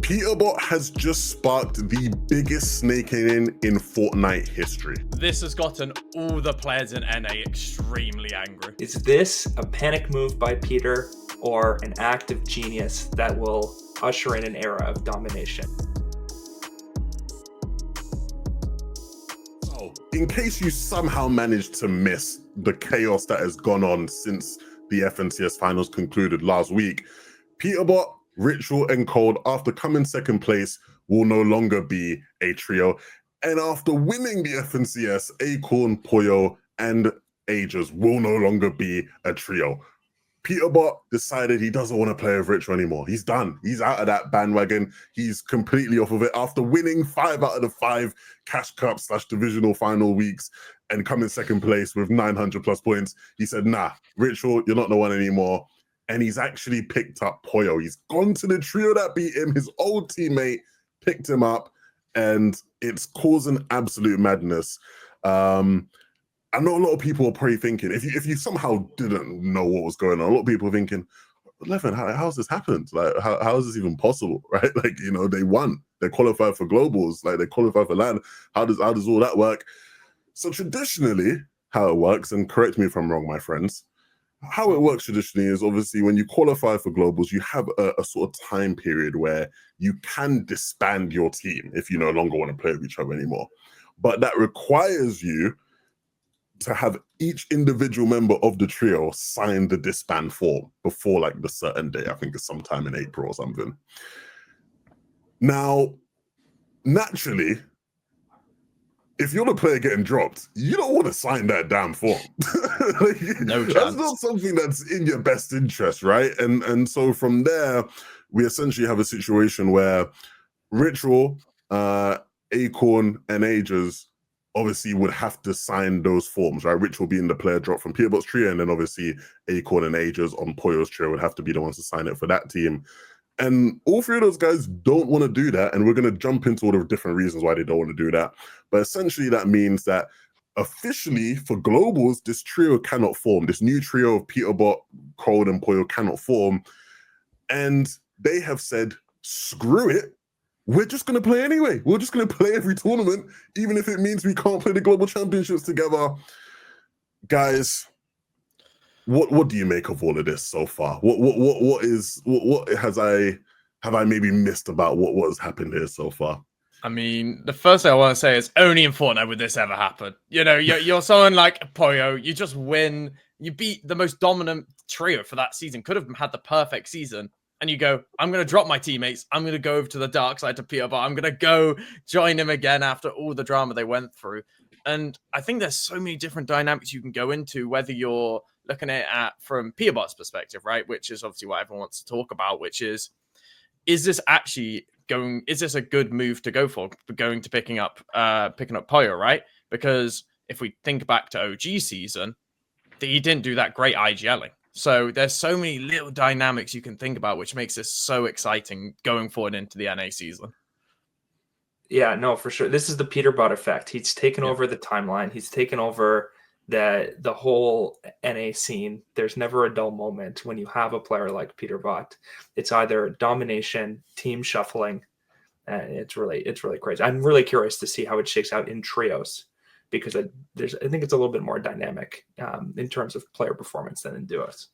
Peterbot has just sparked the biggest snaking in Fortnite history. This has gotten all the players in NA extremely angry. Is this a panic move by Peter or an act of genius that will usher in an era of domination? So, in case you somehow managed to miss the chaos that has gone on since the FNCS finals concluded last week, Peterbot, Ritual, and Cold, after coming second place, will no longer be a trio. And after winning the FNCS, Acorn, Poyo, and Ages will no longer be a trio. Peterbot decided he doesn't want to play with Ritual anymore. He's done. He's out of that bandwagon. He's completely off of it. After winning 5 out of the 5 Cash Cup / divisional final weeks and coming second place with 900 plus points, he said, nah, Ritual, you're not the one anymore. And he's actually picked up Poyo. He's gone to the trio that beat him. His old teammate picked him up, and it's causing absolute madness. I know a lot of people are probably thinking, if you somehow didn't know what was going on, a lot of people are thinking, Levin, how's this happened? Like, how is this even possible, right? Like, you know, they won. They qualified for globals. Like, they qualified for LAN. How does all that work? So traditionally, how it works, and correct me if I'm wrong, my friends, how it works traditionally is obviously when you qualify for globals, you have a sort of time period where you can disband your team if you no longer want to play with each other anymore. But that requires you to have each individual member of the trio sign the disband form before like the certain day. I think it's sometime in April or something. Now, naturally, if you're the player getting dropped, you don't want to sign that damn form. Like, No chance. That's not something that's in your best interest, right? And so from there, we essentially have a situation where Ritual, Acorn, and Ages obviously would have to sign those forms, right? Ritual being the player drop from Peterbot's trio, and then obviously Acorn and Ages on Poyo's trio would have to be the ones to sign it for that team. And all 3 of those guys don't want to do that. And we're going to jump into all the different reasons why they don't want to do that. But essentially, that means that officially for globals, this trio cannot form. This new trio of Peterbot, Cold, and Poyo cannot form. And they have said, screw it. We're just going to play anyway. We're just going to play every tournament, even if it means we can't play the global championships together. Guys, what do you make of all of this so far? What have I maybe missed about what has happened here so far? I mean, the first thing I want to say is only in Fortnite would this ever happen. You know, you're someone like Poyo, you just win, you beat the most dominant trio for that season, could have had the perfect season, and you go, I'm going to drop my teammates, I'm going to go over to the dark side to Peterbot, I'm going to go join him again after all the drama they went through. And I think there's so many different dynamics you can go into, whether you're looking at it from Peterbot's perspective, right? Which is obviously what everyone wants to talk about, which is this actually is this a good move to go for going to picking up Poyo, right? Because if we think back to OG season, he didn't do that great IGLing. So there's so many little dynamics you can think about, which makes this so exciting going forward into the NA season. Yeah, no, for sure. This is the Peterbot effect. He's taken over the timeline. He's taken over the whole NA scene. There's never a dull moment when you have a player like Peterbot. It's either domination, team shuffling. It's really crazy. I'm really curious to see how it shakes out in trios, because I think it's a little bit more dynamic in terms of player performance than in duos.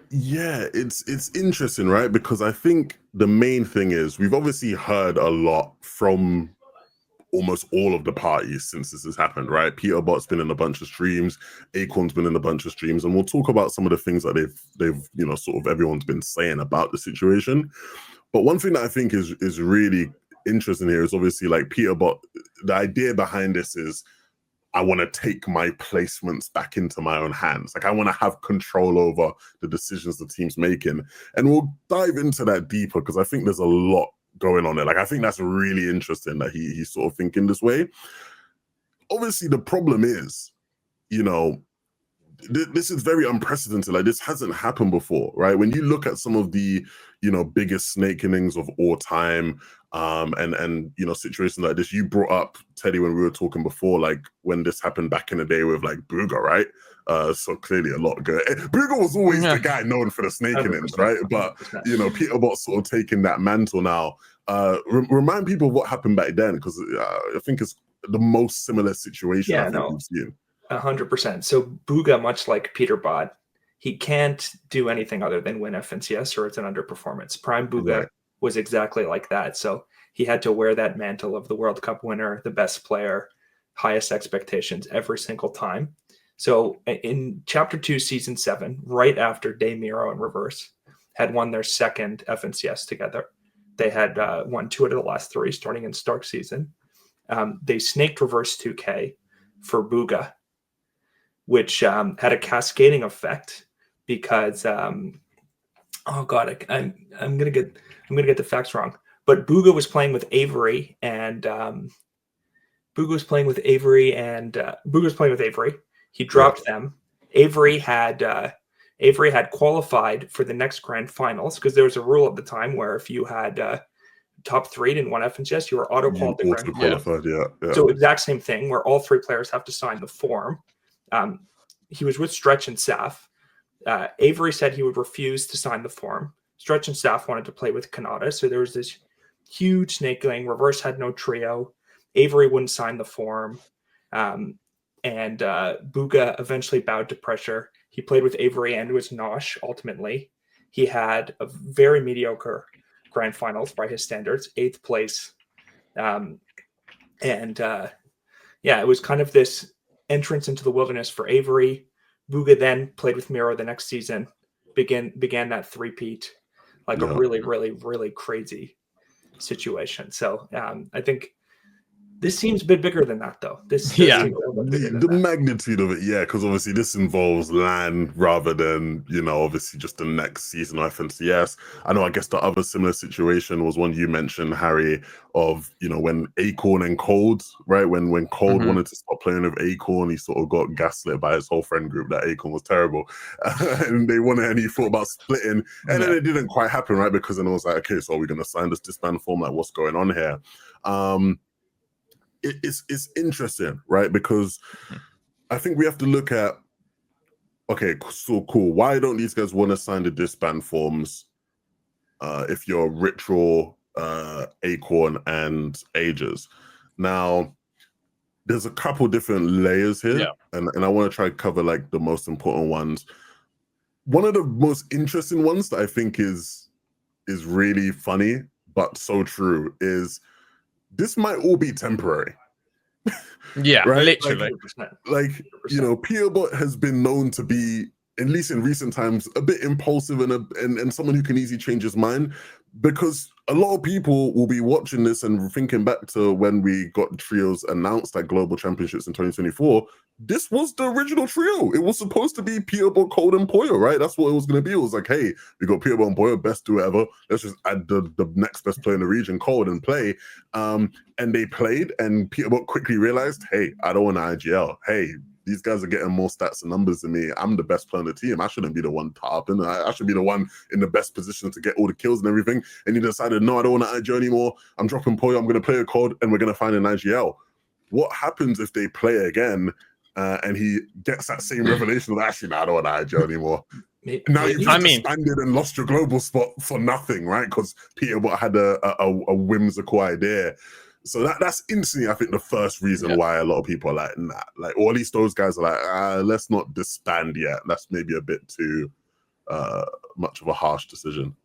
Yeah, it's interesting, right? Because I think the main thing is we've obviously heard a lot from almost all of the parties since this has happened, right? Peterbot's been in a bunch of streams, Acorn's been in a bunch of streams, and we'll talk about some of the things that they've you know, sort of everyone's been saying about the situation. But one thing that I think is really interesting here is obviously like Peterbot, the idea behind this is I want to take my placements back into my own hands. Like, I want to have control over the decisions the team's making. And we'll dive into that deeper because I think there's a lot going on there. Like, I think that's really interesting that he's sort of thinking this way. Obviously, the problem is, you know, this is very unprecedented. Like, this hasn't happened before, right? When you look at some of the, you know, biggest snake innings of all time, and you know, situations like this, you brought up, Teddy, when we were talking before, like when this happened back in the day with like Booga, right? So clearly a lot good. Booga was always the guy known for the snake innings, right? But, you know, Peterbot's sort of taking that mantle now. Remind people of what happened back then, because I think it's the most similar situation I think we've seen. 100%. So Bugha, much like Peterbot, he can't do anything other than win FNCS or it's an underperformance. Prime Bugha was exactly like that. So he had to wear that mantle of the World Cup winner, the best player, highest expectations every single time. So in Chapter 2, Season 7, right after Day Miro and Reverse had won their second FNCS together, they had won 2 out of the last 3 starting in Stark season. They snaked Reverse 2K for Bugha, which had a cascading effect because I'm gonna get the facts wrong. But Bugha was playing with Avery and He dropped them. Avery had qualified for the next grand finals because there was a rule at the time where if you had top 3 and won FNCS, you were auto-qualified. Yeah. So exact same thing where all 3 players have to sign the form. He was with Stretch and Saf. Avery said he would refuse to sign the form. Stretch and Saf wanted to play with Kanata, so there was this huge snakeling. Reverse had no trio. Avery wouldn't sign the form. And Bugha eventually bowed to pressure. He played with Avery and was Nosh ultimately. He had a very mediocre grand finals by his standards, 8th place. It was kind of this entrance into the wilderness for Avery. Bugha then played with Miro the next season, began that three-peat, a really, really, really crazy situation. So I think this seems a bit bigger than that, though. The magnitude of it, because obviously this involves LAN rather than, obviously just the next season of FNCS. I guess the other similar situation was one you mentioned, Harry, of, when Acorn and Cold, right? When Cold wanted to stop playing with Acorn, he sort of got gaslit by his whole friend group that Acorn was terrible. And they wanted, and he thought about splitting. And then it didn't quite happen, right? Because then it was like, okay, so are we going to sign this disband form? Like, what's going on here? It's interesting, right? Because I think we have to look at, okay, so cool. Why don't these guys want to sign the disband forms if you're Ritual, Acorn, and Ages? Now, there's a couple different layers here, and I want to try to cover the most important ones. One of the most interesting ones that I think is really funny, but so true, is this might all be temporary. Right? Literally. Peterbot has been known to be, at least in recent times, a bit impulsive and someone who can easily change his mind, because a lot of people will be watching this and thinking back to when we got trios announced at Global Championships in 2024. This was the original trio. It was supposed to be Peterbot, Cold, and Poyo, right? That's what it was going to be. It was like, hey, we got Peterbot and Poyo, best do ever. Let's just add the next best player in the region, Cold, and play. And they played, and Peterbot quickly realized, hey, I don't want an IGL. Hey, these guys are getting more stats and numbers than me. I'm the best player on the team. I shouldn't be the one tapping. I should be the one in the best position to get all the kills and everything. And he decided, no, I don't want an IGL anymore. I'm dropping Poyo. I'm going to play a Cold, and we're going to find an IGL. What happens if they play again and he gets that same revelation of, actually, no, I don't want an IGL anymore? Now you've just disbanded and lost your global spot for nothing, right? Because Peterbot had a whimsical idea. So that's instantly, I think, the first reason why a lot of people are like, nah, or at least those guys are like, let's not disband yet. That's maybe a bit too much of a harsh decision.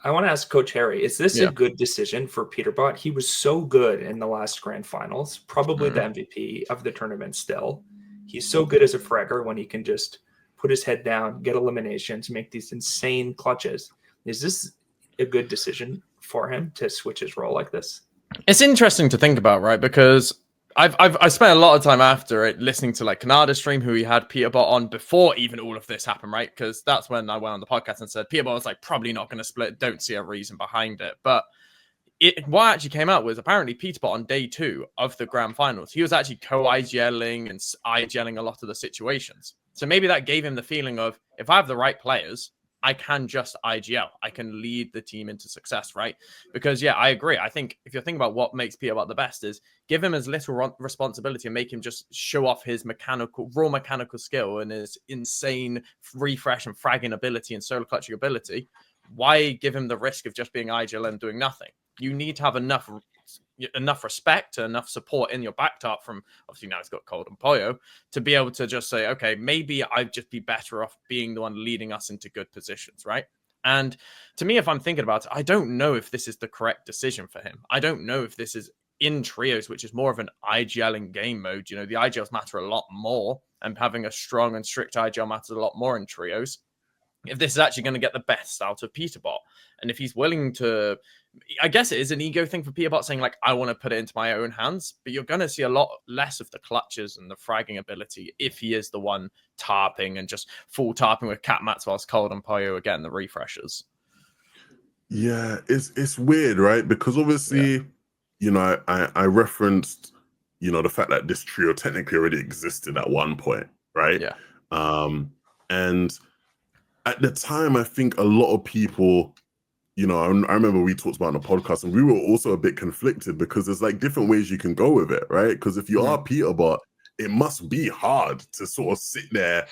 I want to ask Coach Harry, is this a good decision for Peterbot? He was so good in the last grand finals, probably the MVP of the tournament still. He's so good as a fragger when he can just put his head down, get eliminations, make these insane clutches. Is this a good decision for him to switch his role like this? It's interesting to think about, right? Because I spent a lot of time after it listening to Kanada's stream, who he had Peterbot on before even all of this happened, right? Because that's when I went on the podcast and said Peterbot was probably not going to split. Don't see a reason behind it. But what actually came out was apparently Peterbot on day 2 of the grand finals, he was actually co-IGLing and IGLing a lot of the situations. So maybe that gave him the feeling of, if I have the right players, I can just IGL. I can lead the team into success, right? Because, I agree. I think if you're thinking about what makes Peterbot the best is give him as little responsibility and make him just show off his raw mechanical skill and his insane refresh and fragging ability and solo clutching ability. Why give him the risk of just being IGL and doing nothing? you need to have enough respect, enough support in your backtalk from, obviously now it's got Cold and Pollo, to be able to just say, okay, maybe I'd just be better off being the one leading us into good positions, right? And to me, if I'm thinking about it, I don't know if this is the correct decision for him. I don't know if this is in trios, which is more of an IGL in game mode. You know, the IGLs matter a lot more, and having a strong and strict IGL matters a lot more in trios. If this is actually going to get the best out of Peterbot, and if he's willing to, I guess it is an ego thing for Peterbot saying like, I want to put it into my own hands, but you're going to see a lot less of the clutches and the fragging ability if he is the one tarping and just full tarping with cat mats whilst Cold and Pollo are getting the refreshes. Yeah, it's weird, right? Because obviously, you know, I referenced, you know, the fact that this trio technically already existed at one point, right? Yeah. And at the time, I think a lot of people, you know, I remember we talked about on the podcast, and we were also a bit conflicted because there's like different ways you can go with it, right? Because if you are Peterbot, it must be hard to sort of sit there.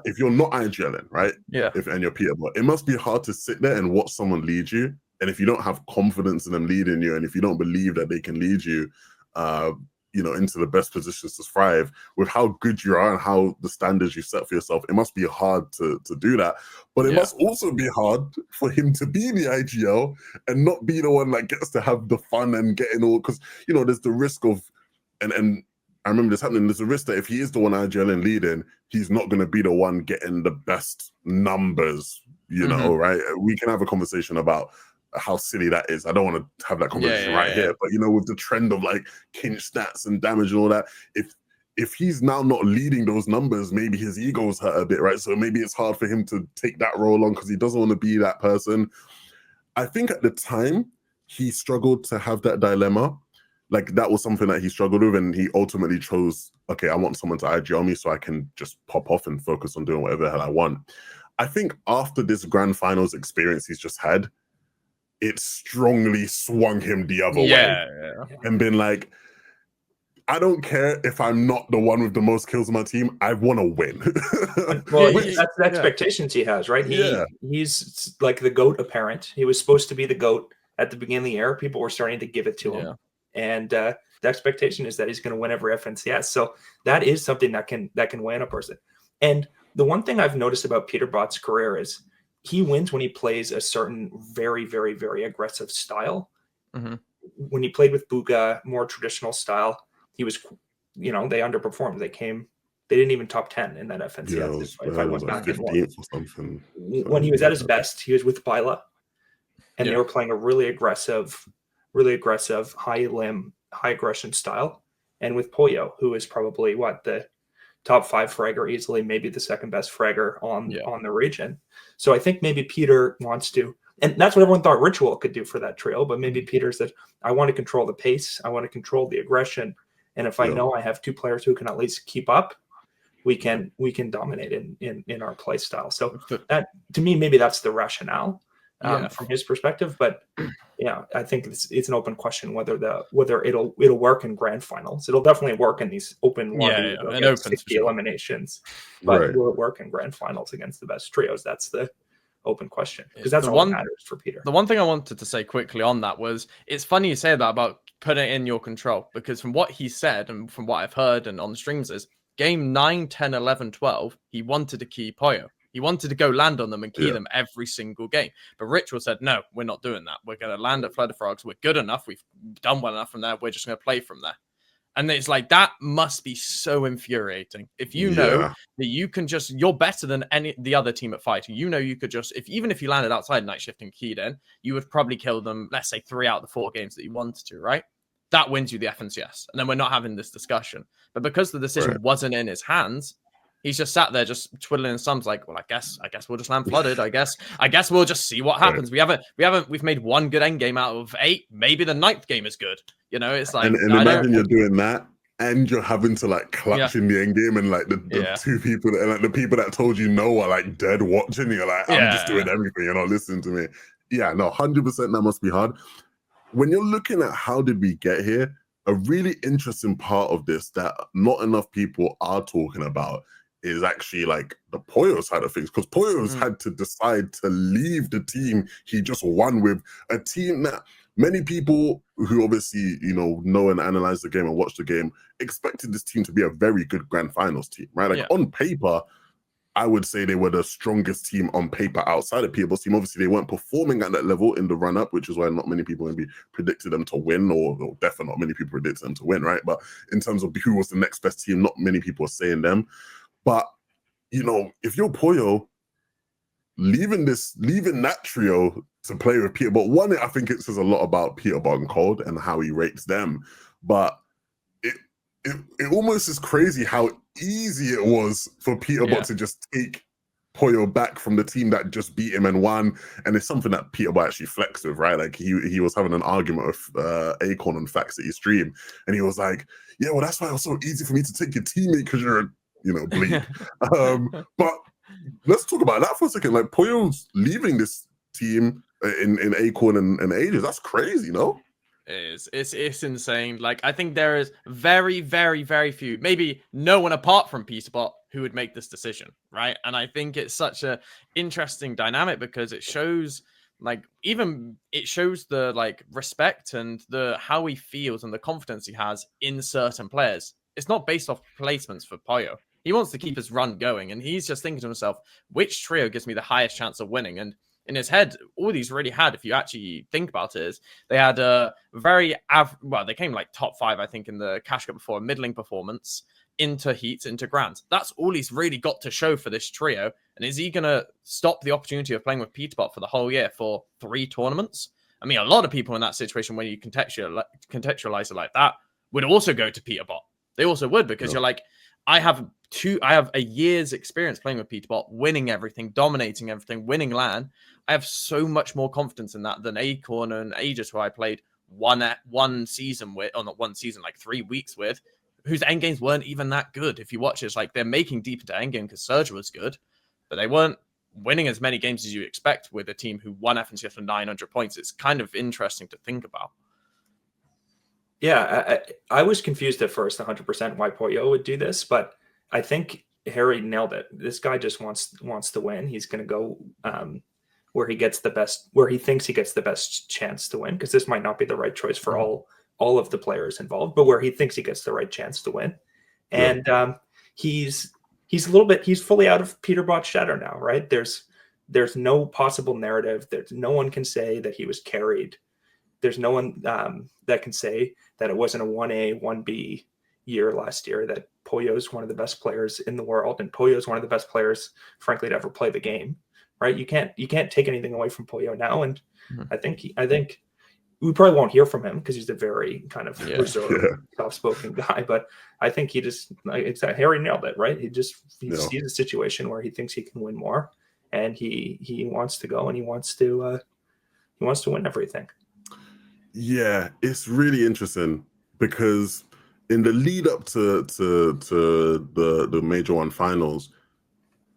If you're not IGLing, right? Yeah. And you're Peterbot, it must be hard to sit there and watch someone lead you. And if you don't have confidence in them leading you, and if you don't believe that they can lead you, you know, into the best positions to thrive with how good you are and how the standards you set for yourself, it must be hard to do that. But it must also be hard for him to be the IGL and not be the one that gets to have the fun and getting all, because, you know, there's the risk of, and I remember this happening, there's a risk that if he is the one IGL and leading, he's not going to be the one getting the best numbers, you know, right? We can have a conversation about how silly that is. I don't want to have that conversation here, but you know, with the trend of like kinch stats and damage and all that, if he's now not leading those numbers, maybe his ego's hurt a bit, right? So maybe it's hard for him to take that role on because he doesn't want to be that person. I think at the time he struggled to have that dilemma. Like that was something that he struggled with, and he ultimately chose, okay, I want someone to IGL me so I can just pop off and focus on doing whatever the hell I want. I think after this grand finals experience he's just had, it strongly swung him the other way and been like, I don't care if I'm not the one with the most kills on my team. I want to win. Well, that's the expectations he has, right? He's like the GOAT apparent. He was supposed to be the GOAT at the beginning of the year. People were starting to give it to him. And the expectation is that he's going to win every FNCS. So that is something that can weigh on a person. And the one thing I've noticed about Peterbot's career is he wins when he plays a certain very, very, very aggressive style. When he played with Buga, more traditional style, he was, you know, they underperformed. They didn't even top 10 in that FNCS. If I went back and looked. When he was at his best, he was with Bila, and they were playing a really aggressive, high limb, high aggression style. And with Pollo, who is probably the top 5 fragger easily, maybe the second best fragger on the region. So I think maybe Peter wants to, and that's what everyone thought Ritual could do for that trio, but maybe Peter said, I want to control the pace, I want to control the aggression, and if I know I have 2 players who can at least keep up, we can dominate in our play style. So that, to me, maybe that's the rationale from his perspective. But I think it's an open question whether it'll work in grand finals. It'll definitely work in these open 60 eliminations, but will it work in grand finals against the best trios? That's the open question, because that's all that matters for Peter. The one thing I wanted to say quickly on that was, it's funny you say that about putting it in your control, because from what he said and from what I've heard and on the streams is game 9, 10, 11, 12, he wanted to key Pollo. He wanted to go land on them and key them every single game. But Ritual said, no, we're not doing that. We're going to land at Flood of Frogs. We're good enough. We've done well enough from there. We're just going to play from there. And it's like, that must be so infuriating. If you know that you can just, you're better than the other team at fighting. You know, you could just, even if you landed outside Night Shift and keyed in, you would probably kill them, let's say 3 out of the 4 games that you wanted to, right? That wins you the FNCS. And then we're not having this discussion. But because the decision wasn't in his hands, he's just sat there just twiddling his thumbs like, well, I guess we'll just land flooded. I guess we'll just see what happens. We've made 1 good end game out of 8. Maybe the 9th game is good. You know, it's like, and imagine you're doing that and you're having to like clutch in the end game, and like the 2 people that, and like the people that told you no are like dead watching. You're like, I'm just doing everything. You're not listening to me. Yeah, no, 100% that must be hard. When you're looking at how did we get here, a really interesting part of this that not enough people are talking about is actually like the Pollo side of things, because Pollo's had to decide to leave the team he just won with, a team that many people who obviously, know and analyze the game and watch the game expected this team to be a very good grand finals team, right? Like on paper, I would say they were the strongest team on paper outside of Peterbot's team. Obviously, they weren't performing at that level in the run-up, which is why not many people maybe predicted them to win, or definitely not many people predicted them to win, right? But in terms of who was the next best team, not many people are saying them. But, if you're Poyo, leaving that trio to play with Peterbot, one, I think it says a lot about Peterbot and Cold and how he rates them. But it almost is crazy how easy it was for Peterbot to just take Poyo back from the team that just beat him and won. And it's something that Peterbot actually flexed with, right? Like he was having an argument with Acorn on Facts at his stream, and he was like, yeah, well, that's why it was so easy for me to take your teammate, because you're a bleep. But let's talk about that for a second. Like, Poyo's leaving this team in Acorn and Ages. That's crazy, no? It's insane. Like, I think there is very, very, very few, maybe no one apart from Peterbot who would make this decision, right? And I think it's such a interesting dynamic because it shows, it shows the respect and the how he feels and the confidence he has in certain players. It's not based off placements for Poyo. He wants to keep his run going, and he's just thinking to himself, which trio gives me the highest chance of winning? And in his head, all these really had, if you actually think about it, is they had a very they came top 5, I think, in the Cash Cup before, a middling performance into heats, into grands. That's all he's really got to show for this trio. And is he going to stop the opportunity of playing with Peterbot for the whole year for 3 tournaments? I mean, a lot of people in that situation, when you contextualize it like that, would also go to Peterbot. They also would, because you're like, I have a year's experience playing with Peterbot, winning everything, dominating everything, winning LAN. I have so much more confidence in that than Acorn and Aegis, who I played one season with, or not one season, 3 weeks with, whose endgames weren't even that good. If you watch it, it's like they're making deep into endgame because Surge was good, but they weren't winning as many games as you expect with a team who won FNCS for 900 points. It's kind of interesting to think about. Yeah, I was confused at first 100% why Poyo would do this, but I think Harry nailed it. This guy just wants to win. He's going to go where he thinks he gets the best chance to win, because this might not be the right choice for all of the players involved, but where he thinks he gets the right chance to win. And he's fully out of Peterbot's shadow now, right? There's no possible narrative. No one can say that he was carried. There's no one that can say that it wasn't a 1A, 1B year last year, that Poyo's one of the best players in the world, and Poyo's one of the best players, frankly, to ever play the game, right? You can't take anything away from Poyo now, and I think we probably won't hear from him because he's a very kind of reserved, soft-spoken guy, but I think he just, Harry nailed it, right? He sees a situation where he thinks he can win more, and he wants to go, and he wants to win everything. Yeah, it's really interesting because in the lead up to the Major One finals,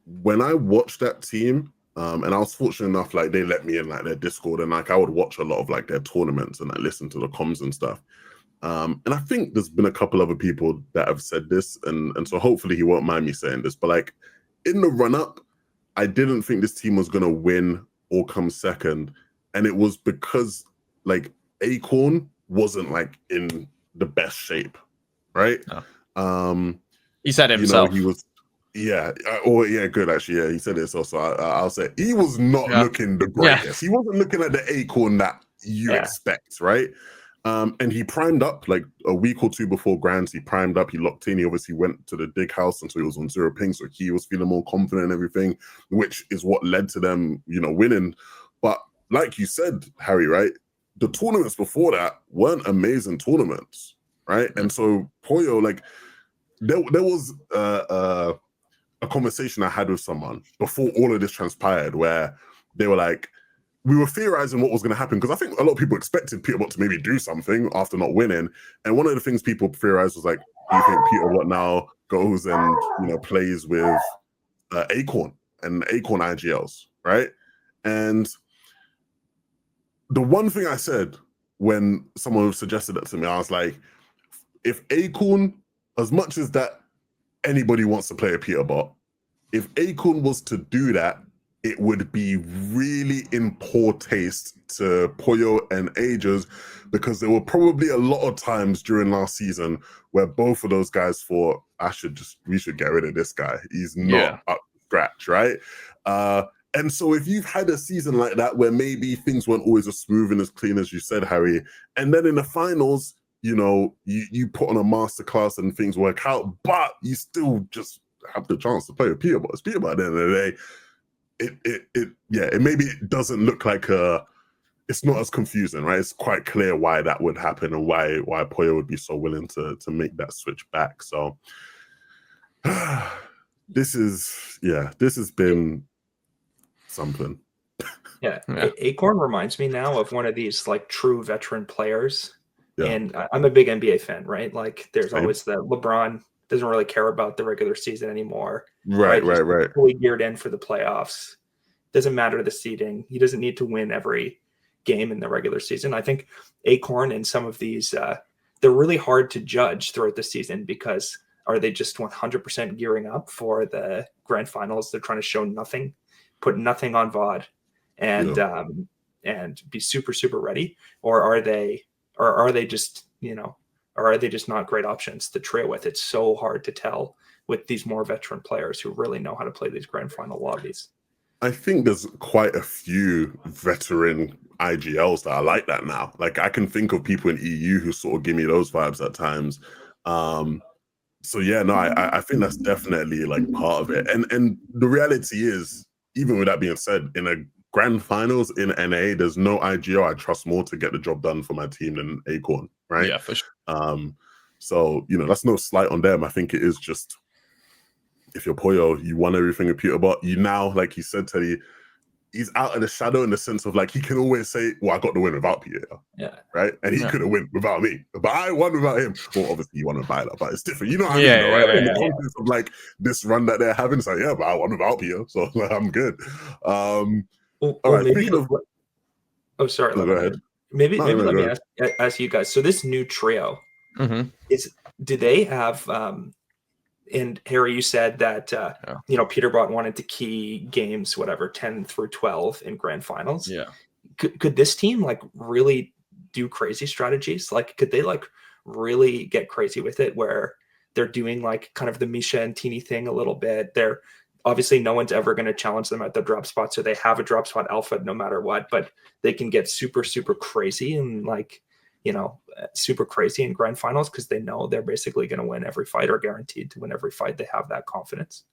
when I watched that team, and I was fortunate enough, they let me in their Discord, and I would watch a lot of their tournaments and listen to the comms and stuff. And I think there's been a couple other people that have said this, and so hopefully he won't mind me saying this, but in the run up, I didn't think this team was gonna win or come second, and it was because Acorn wasn't in the best shape, right? He said it himself. He was, good actually. Yeah, he said it. So I'll say he was not looking the greatest. He wasn't looking at the Acorn that you expect, right? And he primed up a week or 2 before Grands. He primed up. He locked in. He obviously went to the dig house, and so he was on 0 ping. So he was feeling more confident and everything, which is what led to them, winning. But like you said, Harry, right? The tournaments before that weren't amazing tournaments, right? And so Poyo, there was a conversation I had with someone before all of this transpired, where they were we were theorizing what was going to happen, because I think a lot of people expected Peterbot to maybe do something after not winning. And one of the things people theorized was do you think Peterbot now goes and plays with Acorn and Acorn IGLs, right? And the one thing I said when someone suggested that to me, I was like, if Acorn, as much as that anybody wants to play a Peterbot, if Acorn was to do that it would be really in poor taste to Pollo and Ages, because there were probably a lot of times during last season where both of those guys thought, we should get rid of this guy. He's not up to scratch, right? And so if you've had a season like that where maybe things weren't always as smooth and as clean as you said, Harry, and then in the finals, you put on a masterclass and things work out, but you still just have the chance to play with Peterbots. Peterbot at the end of the day, it doesn't look like it's not as confusing, right? It's quite clear why that would happen and why Pollo would be so willing to make that switch back. So this has been something. Yeah. Acorn reminds me now of one of these like true veteran players. Yeah. And I'm a big NBA fan, right? Like there's always the LeBron doesn't really care about the regular season anymore. Right. Fully geared in for the playoffs. Doesn't matter the seeding. He doesn't need to win every game in the regular season. I think Acorn and some of these, they're really hard to judge throughout the season because are they just 100% gearing up for the grand finals? They're trying to show nothing, put nothing on VOD and be super, super ready. Or are they just not great options to trio with? It's so hard to tell with these more veteran players who really know how to play these grand final lobbies. I think there's quite a few veteran IGLs that are like that now. Like I can think of people in EU who sort of give me those vibes at times. I think that's definitely like part of it. And the reality is, even with that being said, in a grand finals in NA, there's no IGL I trust more to get the job done for my team than Acorn, right? Yeah, for sure. That's no slight on them. I think it is just, if you're Pollo, you won everything with Peterbot. You now, like you said, Teddy, he's out of the shadow in the sense of like he can always say, well, I got the win without Peter. Yeah. Right? And he couldn't win without me. But I won without him. Well, obviously you won with Violet, but it's different. You know what I mean, though, right? In the context of like this run that they're having, it's like, yeah, but I won without Peter. So like, I'm good. All right. Speaking of sorry. Go ahead. Maybe let me ask you guys. So this new trio do they have and Harry, you said that Peterbot wanted to key games, whatever, 10 through 12 in grand finals. Yeah. Could this team like really do crazy strategies? Like, could they like really get crazy with it where they're doing like kind of the Misha and Teeny thing a little bit? They're obviously no one's ever going to challenge them at the drop spot. So they have a drop spot alpha no matter what, but they can get super, super crazy and like, super crazy in grand finals because they know they're basically going to win every fight or guaranteed to win every fight. They have that confidence.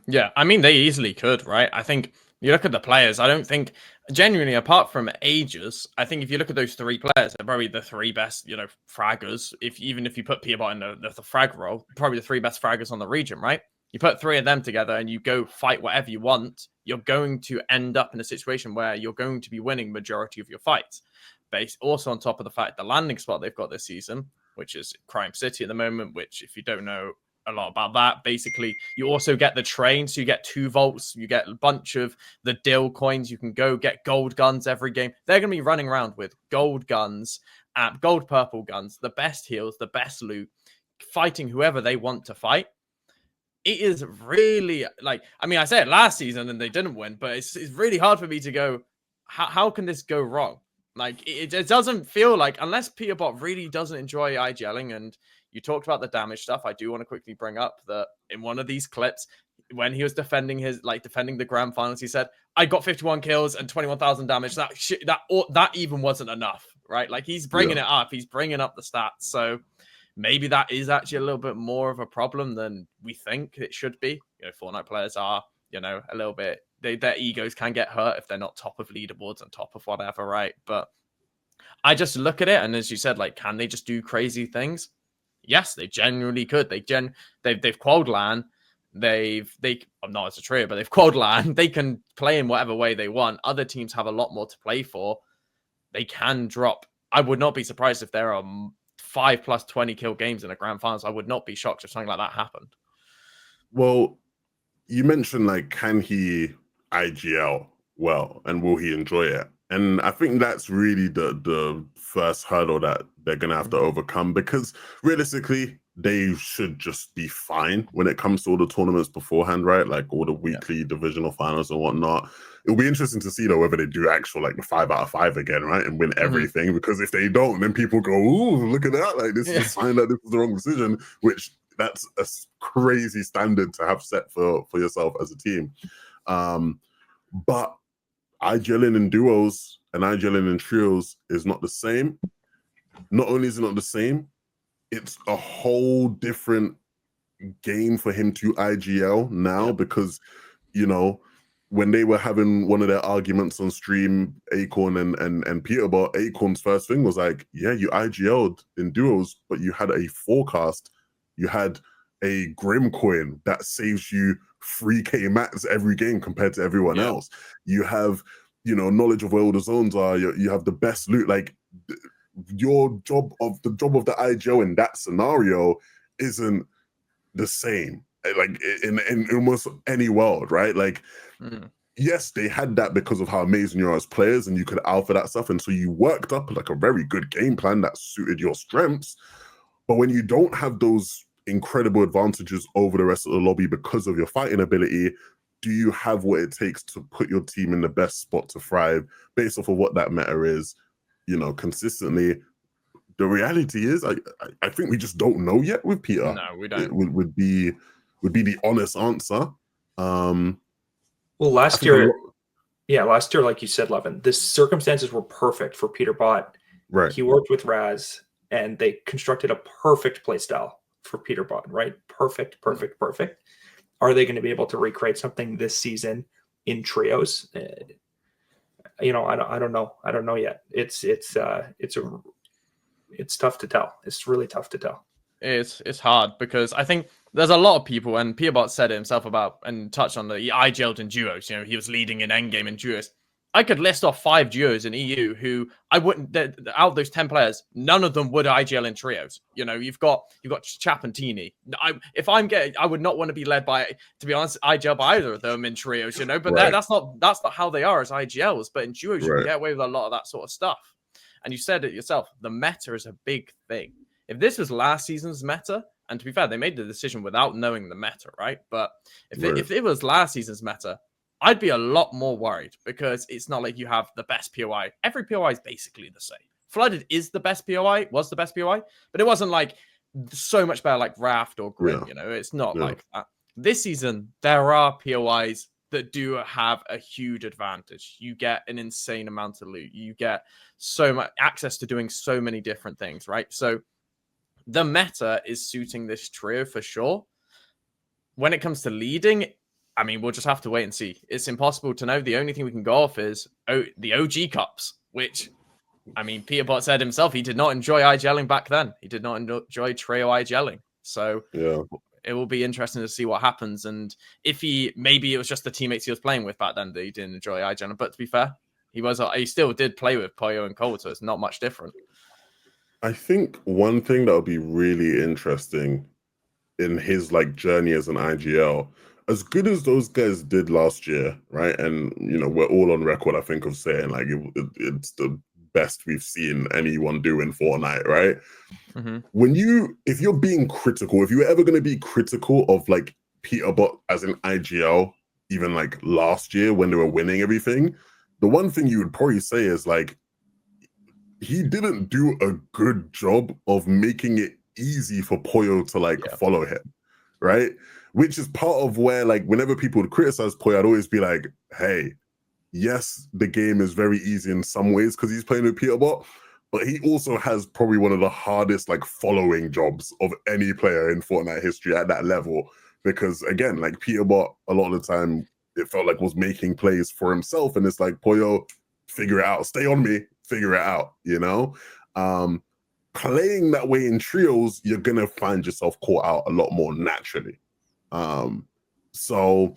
Yeah, I mean, they easily could, right? I think you look at the players, I don't think, genuinely, apart from Ages, I think if you look at those three players, they're probably the three best, fraggers. Even if you put Peterbot in the frag role, probably the three best fraggers on the region, right? You put three of them together and you go fight whatever you want, you're going to end up in a situation where you're going to be winning majority of your fights. Based also on top of the fact the landing spot they've got this season, which is Crime City at the moment, which if you don't know a lot about that, basically you also get the train, so you get 2 vaults, you get a bunch of the dill coins, you can go get gold guns every game. They're going to be running around with gold guns, gold purple guns, the best heals, the best loot, fighting whoever they want to fight. It is really like, I mean, I said it last season and they didn't win, but it's really hard for me to go, how can this go wrong? Like, it doesn't feel like, unless Peterbot really doesn't enjoy IGLing, and you talked about the damage stuff, I do want to quickly bring up that in one of these clips, when he was defending the grand finals, he said, I got 51 kills and 21,000 damage. That even wasn't enough, right? Like, he's bringing it up. He's bringing up the stats. So maybe that is actually a little bit more of a problem than we think it should be. Fortnite players are, a little bit, their egos can get hurt if they're not top of leaderboards and top of whatever, right? But I just look at it, and as you said, like, can they just do crazy things? Yes, they genuinely could. They've quad LAN. Not as a trio, but they've quad LAN. They can play in whatever way they want. Other teams have a lot more to play for. They can drop. I would not be surprised if there are 5 plus 20 kill games in a grand finals. I would not be shocked if something like that happened. Well, you mentioned, like, can he IGL well, and will he enjoy it? And I think that's really the first hurdle that they're going to have to overcome, because realistically, they should just be fine when it comes to all the tournaments beforehand, right? Like all the weekly divisional finals and whatnot. It'll be interesting to see, though, whether they do actual like the 5 out of 5 again, right? And win everything. Because if they don't, then people go, ooh, look at that. Like this is a sign that this was the wrong decision, which that's a crazy standard to have set for yourself as a team. But IGLing in duos and IGLing in trios is not the same. Not only is it not the same, it's a whole different game for him to IGL now, because, you know, when they were having one of their arguments on stream, Acorn and Peterbot, Acorn's first thing was like, yeah, you IGL'd in duos, but you had a forecast. You had a Grim coin that saves you 3k mats every game compared to everyone else. You have, you know, knowledge of where all the zones are. You have the best loot. Like your job of the IGL in that scenario isn't the same. Like in almost any world, right? Like, yes, they had that because of how amazing you are as players, and you could alpha that stuff, and so you worked up like a very good game plan that suited your strengths. But when you don't have those incredible advantages over the rest of the lobby because of your fighting ability, do you have what it takes to put your team in the best spot to thrive based off of what that meta is, you know, consistently? The reality is, I think we just don't know yet with Peter. No, we don't. It would be the honest answer. Well, last year, like you said, Levin, the circumstances were perfect for Peterbot. Right. He worked with Raz, and they constructed a perfect playstyle for Peterbot, right? Perfect. Are they going to be able to recreate something this season in trios? You know, I don't know. I don't know yet. It's tough to tell. It's really tough to tell. It's hard because I think there's a lot of people, and Peterbot said it himself about and touched on the IGL'd in duos. You know, he was leading in endgame in duos. I could list off 5 duos in EU who I wouldn't, out of those 10 players, none of them would IGL in trios. You know, you've got Chap and Teeny. I would not want to be led by, to be honest, IGL by either of them in trios, you know, but that's not how they are as IGLs. But in duos, you can get away with a lot of that sort of stuff. And you said it yourself, the meta is a big thing. If this was last season's meta, and to be fair, they made the decision without knowing the meta, right? But if it was last season's meta, I'd be a lot more worried, because it's not like you have the best POI. Every POI is basically the same. Flooded is the best POI, was the best POI, but it wasn't like so much better like Raft or Grim, you know? It's not like that. This season, there are POIs that do have a huge advantage. You get an insane amount of loot. You get so much access to doing so many different things, right? So the meta is suiting this trio for sure. When it comes to leading, I mean, we'll just have to wait and see. It's impossible to know. The only thing we can go off is the OG Cups, which, I mean, Peterbot said himself, he did not enjoy IGLing back then. He did not enjoy trio IGLing. So it will be interesting to see what happens. And if maybe it was just the teammates he was playing with back then that he didn't enjoy IGLing. But to be fair, he still did play with Poyo and Cold, so it's not much different. I think one thing that would be really interesting in his like journey as an IGL, as good as those guys did last year, right? And, you know, we're all on record, I think, of saying like it's the best we've seen anyone do in Fortnite, right? If you're being critical, if you're ever going to be critical of like Peterbot as an IGL, even like last year when they were winning everything, the one thing you would probably say is like, he didn't do a good job of making it easy for Poyo to like follow him, right? Which is part of where, like, whenever people would criticize Poyo, I'd always be like, hey, yes, the game is very easy in some ways because he's playing with Peterbot, but he also has probably one of the hardest, like, following jobs of any player in Fortnite history at that level. Because, again, like, Peterbot, a lot of the time, it felt like was making plays for himself. And it's like, Poyo, figure it out. Stay on me. Figure it out, you know? Playing that way in trios, you're going to find yourself caught out a lot more naturally. So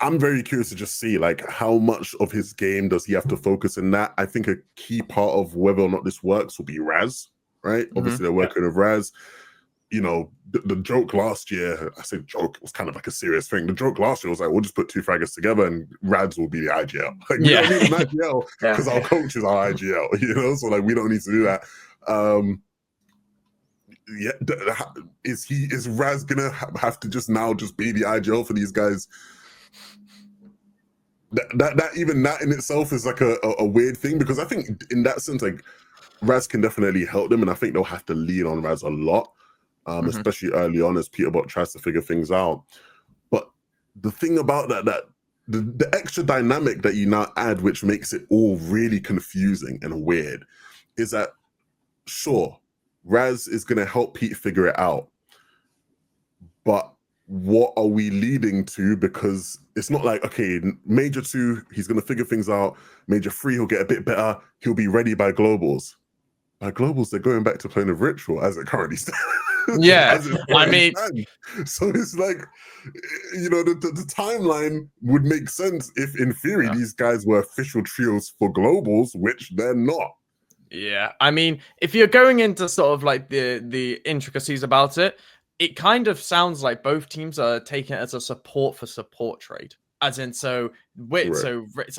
I'm very curious to just see like how much of his game does he have to focus in that. I think a key part of whether or not this works will be Raz, right? Obviously they're working with Raz. you know, the joke last year, I say joke, it was kind of like a serious thing. The joke last year was like, we'll just put two fraggers together and Rads will be the IGL. Like, we don't need an IGL because our coach is our IGL, you know? So, like, we don't need to do that. Is Raz gonna have to just be the IGL for these guys? That even that in itself is like a weird thing, because I think in that sense, like, Raz can definitely help them, and I think they'll have to lean on Raz a lot, especially early on as Peterbot tries to figure things out. But the thing about that the extra dynamic that you now add, which makes it all really confusing and weird, is that sure, Raz is going to help Pete figure it out, but what are we leading to? Because it's not like, okay, Major 2, he's going to figure things out. Major 3, he'll get a bit better. He'll be ready by Globals. By Globals, they're going back to playing with Ritual as it currently stands. Yeah, I mean... So it's like, you know, the timeline would make sense if, in theory, these guys were official trios for Globals, which they're not. Yeah, I mean, if you're going into sort of like the intricacies about it, it kind of sounds like both teams are taking it as a support for support trade. As in,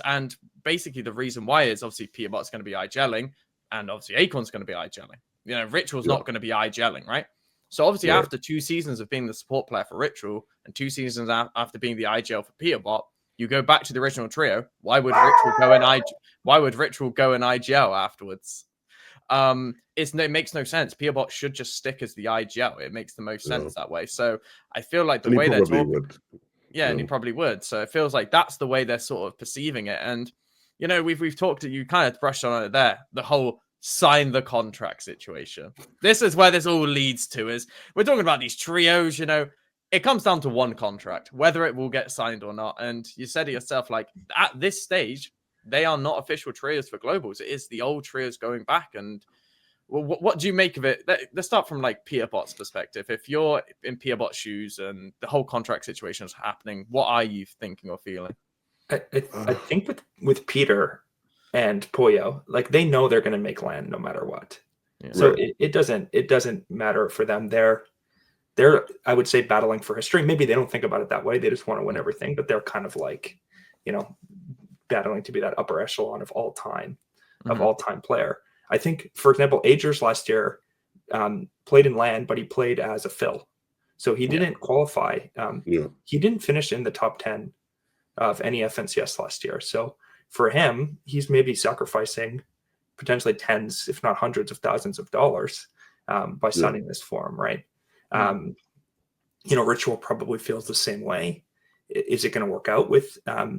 and basically the reason why is obviously Peterbot's going to be IGLing, and obviously Acorn's going to be IGLing. You know, Ritual's not going to be IGLing, right? So obviously after 2 seasons of being the support player for Ritual and 2 seasons after being the IGL for Peterbot, you go back to the original trio. Why would Ritual go in IGL afterwards? It makes no sense. Peterbot should just stick as the IGL. It makes the most sense that way. So I feel like the way they're talking, and he probably would. So it feels like that's the way they're sort of perceiving it. And you know, we've talked. You kind of brushed on it there. The whole sign the contract situation. This is where this all leads to. Is we're talking about these trios. You know, it comes down to one contract, whether it will get signed or not. And you said it yourself, like at this stage, they are not official trios for Globals. It is the old trios going back. And well, what do you make of it? Let's start from like Peterbot's perspective. If you're in Peterbot's shoes and the whole contract situation is happening, what are you thinking or feeling? I think with Peter and Poyo, like they know they're going to make land no matter what. Yeah. So it doesn't matter for them. They're I would say battling for history. Maybe they don't think about it that way. They just want to win everything, but they're kind of like, you know, battling to be that upper echelon of all time player. I think, for example, Agers last year played in land, but he played as a fill. So he didn't qualify. He didn't finish in the top 10 of any FNCS last year. So for him, he's maybe sacrificing potentially tens, if not hundreds of thousands of dollars by signing this form, right? You know, Ritual probably feels the same way. Is it going to work out with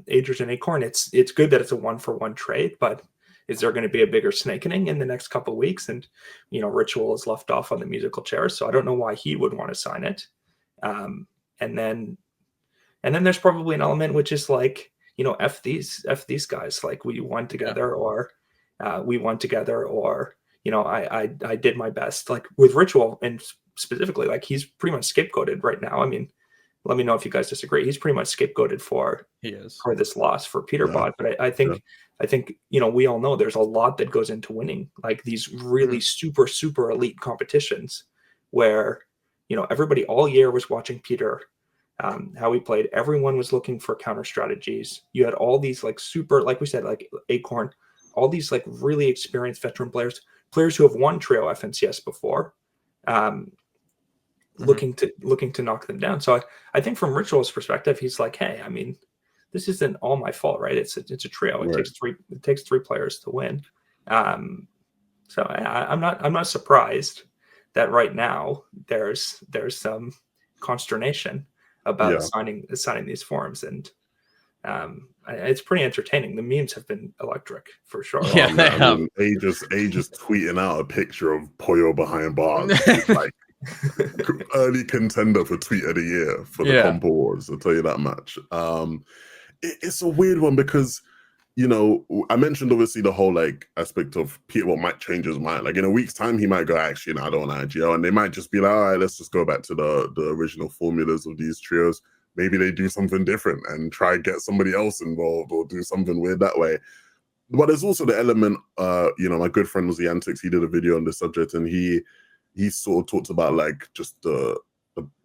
Agers and Acorn? It's good that it's a 1-for-1 trade, but is there going to be a bigger snakening in the next couple of weeks? And, you know, Ritual is left off on the musical chair, so I don't know why he would want to sign it. And then there's probably an element which is like, you know, F these guys, like we won together, or you know, I did my best. Like with Ritual, and specifically, like he's pretty much scapegoated right now. I mean, let me know if you guys disagree. He's pretty much scapegoated for this loss for Peterbot. But I think, you know, we all know there's a lot that goes into winning like these really super, super elite competitions where, you know, everybody all year was watching Peter, how he played. Everyone was looking for counter strategies. You had all these like super, like we said, like Acorn, all these like really experienced veteran players who have won Trio FNCS before, looking to knock them down. So I think from Ritual's perspective, he's like, hey, I mean, this isn't all my fault, right? It's a trio. It takes three players to win. So I'm not surprised that right now there's some consternation about signing these forms, and it's pretty entertaining. The memes have been electric for sure. Yeah, I mean, Aegis tweeting out a picture of Poyo behind bars, like early contender for tweet of the year for the Compo Wars. I'll tell you that much. It's a weird one because, you know, I mentioned obviously the whole like aspect of Peterbot might change his mind. Like in a week's time, he might go, actually, no, I don't want IGL, and they might just be like, all right, let's just go back to the original formulas of these trios. Maybe they do something different and try and get somebody else involved or do something weird that way. But there's also the element, you know, my good friend was the Antics. He did a video on this subject, and he he sort of talked about like just the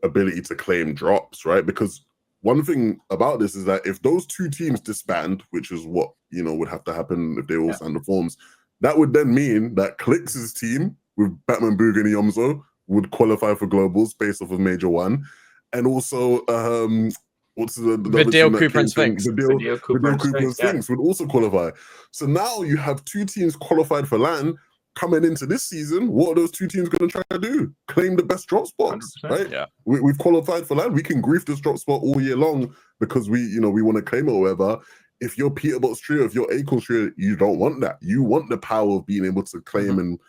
ability to claim drops, right? Because one thing about this is that if those two teams disband, which is what would have to happen if they all signed the forms, that would then mean that Clix's team with Batman, Booga, and Yomzo would qualify for globals based off of Major 1, and also what's the Vidal, Cooper, and Sphinx. Vidal, Cooper, and Sphinx would also qualify. So now you have two teams qualified for LAN. Coming into this season, what are those two teams going to try to do? Claim the best drop spots, right? Yeah, we've qualified for LAN. We can grief this drop spot all year long because we want to claim it or whatever. If you're Peterbots trio, if you're Acorn trio, you don't want that. You want the power of being able to claim and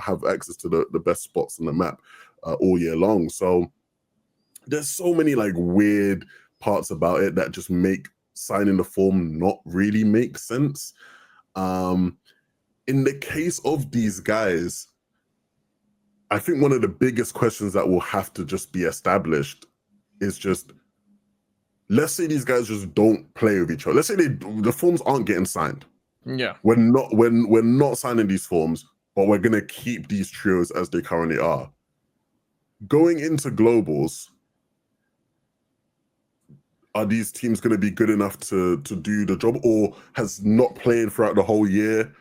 have access to the best spots on the map all year long. So there's so many like weird parts about it that just make signing the form not really make sense. In the case of these guys, I think one of the biggest questions that will have to just be established is just, let's say these guys just don't play with each other. Let's say the forms aren't getting signed. Yeah. We're not signing these forms, but we're gonna keep these trios as they currently are. Going into globals, are these teams gonna be good enough to do the job, or has not played throughout the whole year?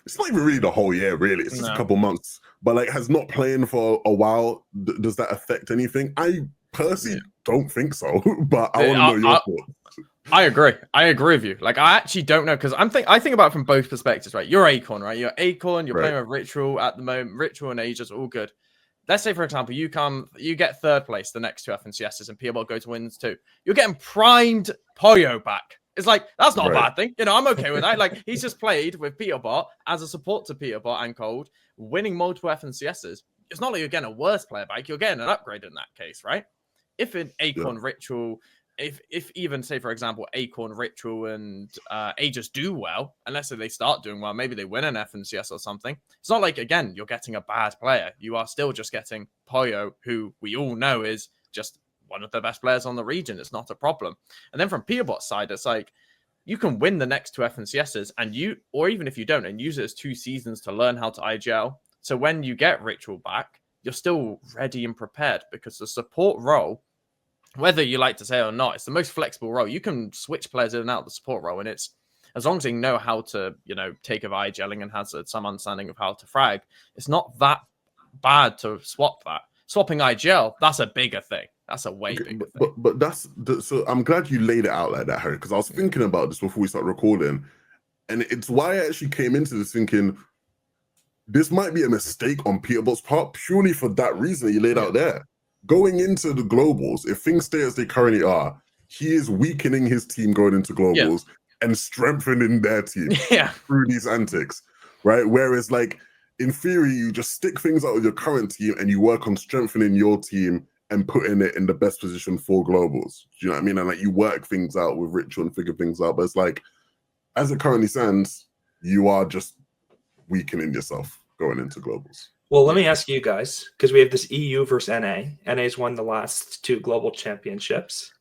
It's not even really the whole year, really. It's just a couple months. But like, has not playing for a while, does that affect anything? I personally don't think so, but I want to know your thoughts. I agree with you. Like, I actually don't know, because I think about it from both perspectives, right? You're Acorn, right? You're Acorn, you're playing with Ritual at the moment. Ritual and Aegis, all good. Let's say, for example, you get third place the next two FNCSs and Peterbot go to wins too. You're getting primed Poyo back. It's like, that's not a bad thing. I'm okay with that. Like, he's just played with Peterbot as a support to Peterbot and Cold, winning multiple FNCSs. It's not like you're getting a worse player back. You're getting an upgrade in that case, right? If in Acorn Ritual, if even, say, for example, Acorn, Ritual, and Aegis do well, and let's say they start doing well, maybe they win an FNCS or something, it's not like, again, you're getting a bad player. You are still just getting Poyo, who we all know is just one of the best players on the region. It's not a problem. And then from Peterbot's side, it's like, you can win the next two FNCSs, or even if you don't, and use it as 2 seasons to learn how to IGL. So when you get Ritual back, you're still ready and prepared, because the support role, whether you like to say it or not, it's the most flexible role. You can switch players in and out of the support role, and it's, as long as they know how to, take of IGLing and has some understanding of how to frag, it's not that bad to swap that. Swapping IGL, that's a bigger thing. That's a way bigger thing. But so I'm glad you laid it out like that, Harry, because I was thinking about this before we start recording, and it's why I actually came into this thinking this might be a mistake on Peterbot's part, purely for that reason that you laid out there. Going into the globals, if things stay as they currently are, he is weakening his team going into globals and strengthening their team through these antics, right? Whereas, like, in theory, you just stick things out with your current team and you work on strengthening your team and putting it in the best position for globals. Do you know what I mean? And like, you work things out with Ritual and figure things out, but it's like, as it currently stands, you are just weakening yourself going into globals. Well, let me ask you guys, because we have this EU versus NA. NA's won the last 2 global championships.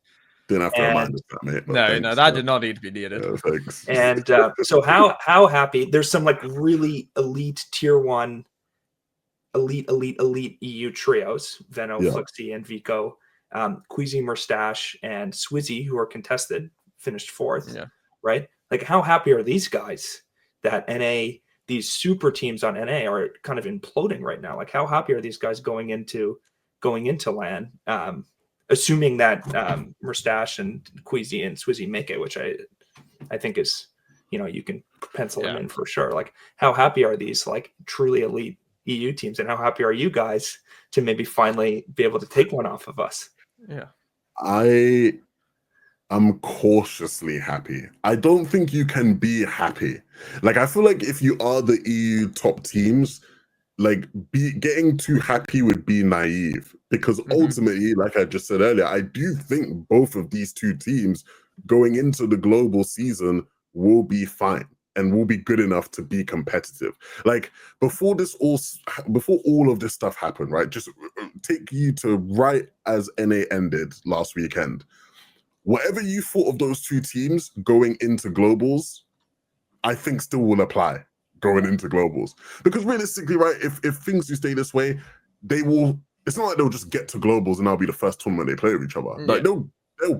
Didn't have to remind us that, mate. No, that did not need to be needed. Thanks. And so how happy, there's some like really elite tier 1, elite EU trios, Venno, Fluxy, and Vico, Queasy, Murstache, and Swizzy, who are contested, finished 4th, right? Like, how happy are these guys that NA, these super teams on NA are kind of imploding right now? Like, how happy are these guys going into LAN, assuming that Murstache and Queasy and Swizzy make it, which I think is, you can pencil them in for sure. Like, how happy are these like truly elite EU teams, and how happy are you guys to maybe finally be able to take one off of us? I'm cautiously happy. I don't think you can be happy. Like, I feel like if you are the EU top teams, like, getting too happy would be naive, because ultimately, like I just said earlier, I do think both of these two teams going into the global season will be fine and will be good enough to be competitive. Like, before all of this stuff happened, right? Just take you to right as NA ended last weekend. Whatever you thought of those two teams going into globals, I think still will apply. going into globals. Because realistically, right, if things do stay this way, they will. It's not like they'll just get to globals and that'll be the first tournament they play with each other. Like they'll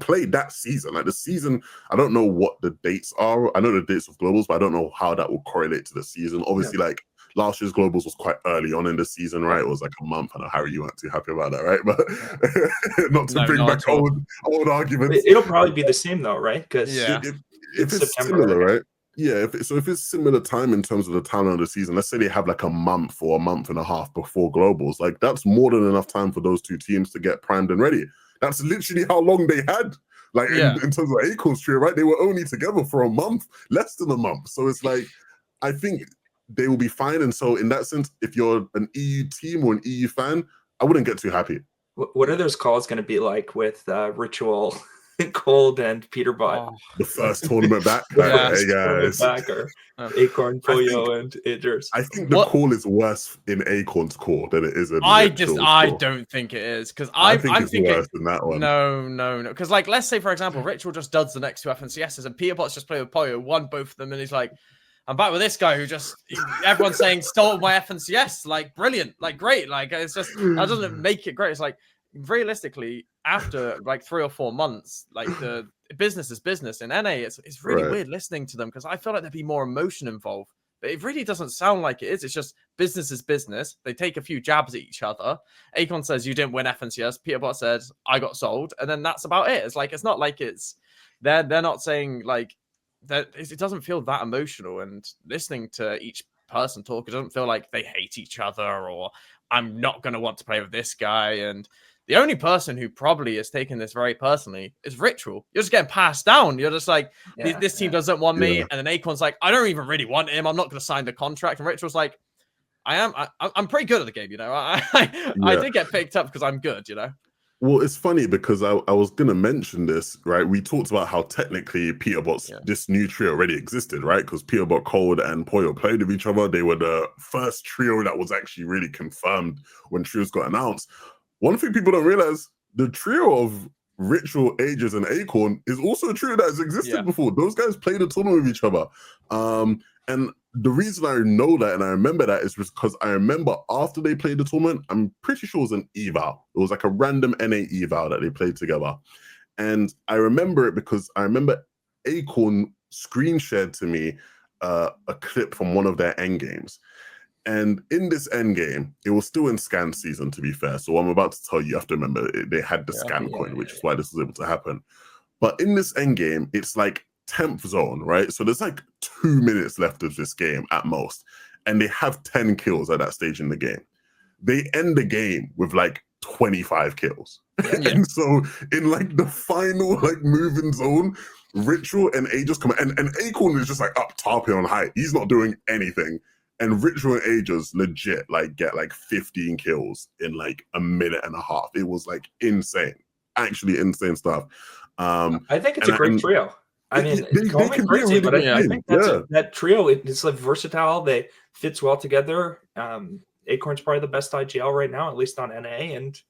play that season. Like the season, I don't know what the dates are. I know the dates of globals, but I don't know how that will correlate to the season. Obviously, like last year's globals was quite early on in the season, right? It was like a month. I know, Harry, you weren't too happy about that, right? But not to bring back old arguments. It'll probably be the same though, right? Because if it's September, similar, right? Yeah, if it's similar time in terms of the timeline of the season, let's say they have like a month or a month and a half before globals, like that's more than enough time for those two teams to get primed and ready. That's literally how long they had. Like in terms of Acorn's trio, right? They were only together for a month, less than a month. So it's like, I think they will be fine. And so in that sense, if you're an EU team or an EU fan, I wouldn't get too happy. What are those calls going to be like with Ritual, Cold, and Peterbot? The first tournament back. Hey guys. Back or Acorn, Pollo, and Idris. I think the call is worse in Acorn's core than it is in I don't think it is, because I think it's worse than that one. No. Because like, let's say for example, Ritual just does the next two FNCSs and Peterbots just play with Pollo, won both of them, and he's like, I'm back with this guy who just everyone's saying stole my FNCS, like brilliant, like great, like it's just that doesn't make it great. It's like realistically, after like 3 or 4 months, like the business is business in NA. It's really weird listening to them because I feel like there'd be more emotion involved, but it really doesn't sound like it is. It's just business is business. They take a few jabs at each other. Acorn says you didn't win FNCS. Peterbot says I got sold, and then that's about it. It's like it's not like it's they're not saying like. That it doesn't feel that emotional, and listening to each person talk, it doesn't feel like they hate each other or I'm not going to want to play with this guy. And the only person who probably is taking this very personally is Ritual. You're just getting passed down. You're just like, this team doesn't want me. And then Acorn's like, I don't even really want him. I'm not going to sign the contract. And Ritual's like, I'm pretty good at the game, you know. I did get picked up because I'm good, you know. Well, it's funny because I was going to mention this, right? We talked about how technically Peterbots, this new trio already existed, right? Because Peterbot, Cold, and Pollo played with each other. They were the first trio that was actually really confirmed when trios got announced. One thing people don't realize, the trio of Ritual, Aegis, and Acorn is also a trio that has existed before. Those guys played a tournament with each other. And the reason I know that and I remember that is because I remember after they played the tournament, I'm pretty sure it was an eval. It was like a random NA eval that they played together. And I remember it because I remember Acorn screen shared to me a clip from one of their end games. And in this end game, it was still in scan season, to be fair. So I'm about to tell you, you have to remember they had the scan coin, which is why this was able to happen. But in this end game, it's like 10th zone, right? So there's like 2 minutes left of this game at most, and they have 10 kills at that stage in the game. They end the game with like 25 kills. And so in like the final like moving zone, Ritual and Aegis come and Acorn is just like up top here on height. He's not doing anything. And Ritual and Aegis legit like get like 15 kills in like a minute and a half. It was like insane, actually insane stuff. I think it's a great trio. I mean, they can be crazy, but I think that trio it's like versatile. They fits well together. Acorn's probably the best IGL right now, at least on NA. And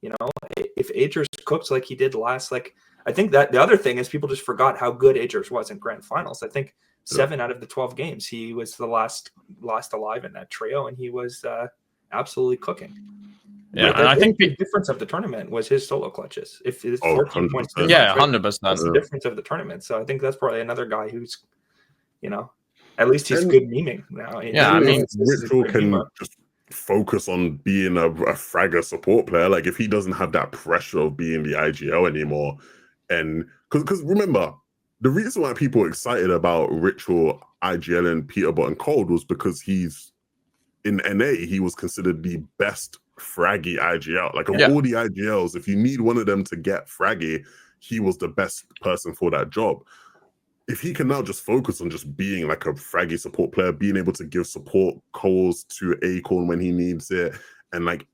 you know, if Aegis cooks like he did last, like I think that the other thing is people just forgot how good Aegis was in grand finals. I think 7 out of the 12 games he was the last alive in that trio, and he was absolutely cooking. Yeah, and I think the difference of the tournament was his solo clutches. If it's 14 points, 100%. That's the difference of the tournament. So I think that's probably another guy who's, you know, at least he's good memeing now. Yeah, I mean, Ritual can just focus on being a fragger support player. Like if he doesn't have that pressure of being the IGL anymore, and because remember, the reason why people were excited about Ritual, IGL, and Peterbot and Cold was because he's in NA. He was considered the best fraggy IGL. Like of all the IGLs, if you need one of them to get fraggy, he was the best person for that job. If he can now just focus on just being like a fraggy support player, being able to give support calls to Acorn when he needs it, and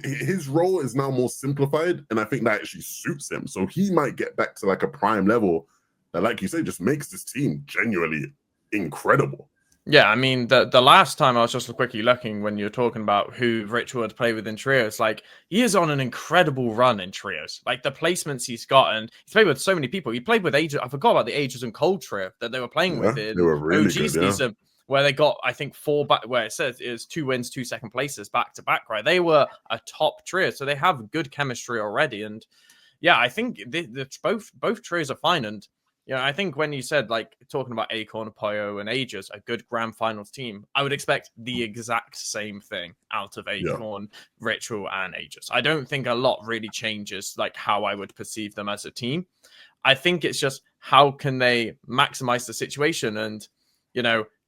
his role is now more simplified, and I think that actually suits him. So he might get back to like a prime level that, like you say, just makes this team genuinely incredible. Yeah, I mean, the last time I was just quickly looking when you were talking about who Ritual had played with in trios, like he is on an incredible run in trios. Like the placements he's got, and he's played with so many people. He played with Aegis. I forgot about the Aegis and Cold trio that they were playing with in they were really OG good, season, where they got, I think, 4 back, where it says it was 2 wins, 2 second places back to back, right? They were a top trio, so they have good chemistry already. And yeah, I think both trios are fine. And I think when you said, like, talking about Acorn, Poyo, and Aegis, a good grand finals team, I would expect the exact same thing out of Acorn, Ritual, and Aegis. I don't think a lot really changes, like, how I would perceive them as a team. I think it's just how can they maximize the situation, and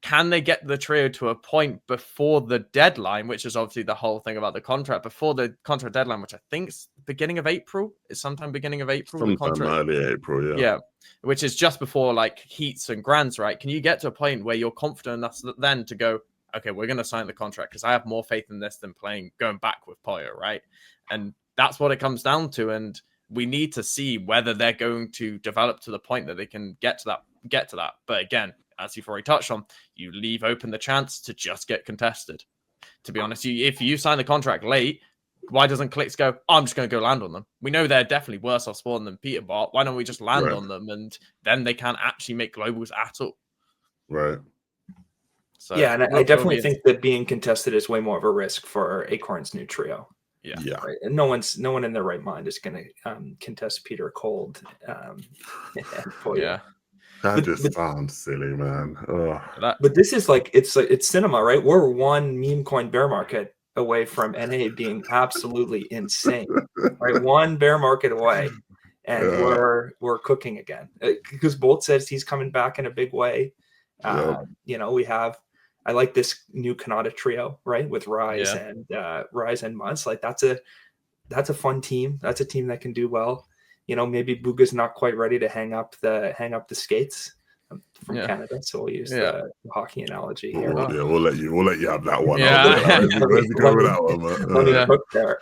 can they get the trio to a point before the deadline, which is obviously the whole thing about the contract, before the contract deadline, which I think is beginning of April. It's sometime beginning of April. Sometime early April, yeah, which is just before, like, heats and grands, right? Can you get to a point where you're confident enough then to go, okay, we're going to sign the contract because I have more faith in this than going back with Poyo, right? And that's what it comes down to. And we need to see whether they're going to develop to the point that they can get to that. But again, as you've already touched on, you leave open the chance to just get contested. To be honest, if you sign the contract late, why doesn't Clicks go, I'm just going to go land on them? We know they're definitely worse off spawn than Peterbot. Why don't we just land on them? And then they can't actually make globals at all. Right. So yeah, and I definitely think that being contested is way more of a risk for Acorn's new trio. Yeah. Right? And no one in their right mind is going to contest Peter cold. Yeah. That just sounds silly, man. But this is like it's cinema, right? We're one meme coin bear market away from NA being absolutely insane, right? One bear market away, and we're cooking again because Bolt says he's coming back in a big way. We have. I like this new Kanata trio, right, with Rise and Muzz. Like that's a fun team. That's a team that can do well. Maybe Booga's not quite ready to hang up the skates from Canada, so we'll use the hockey analogy here. We'll let you have that one. Yeah. Let me cook there.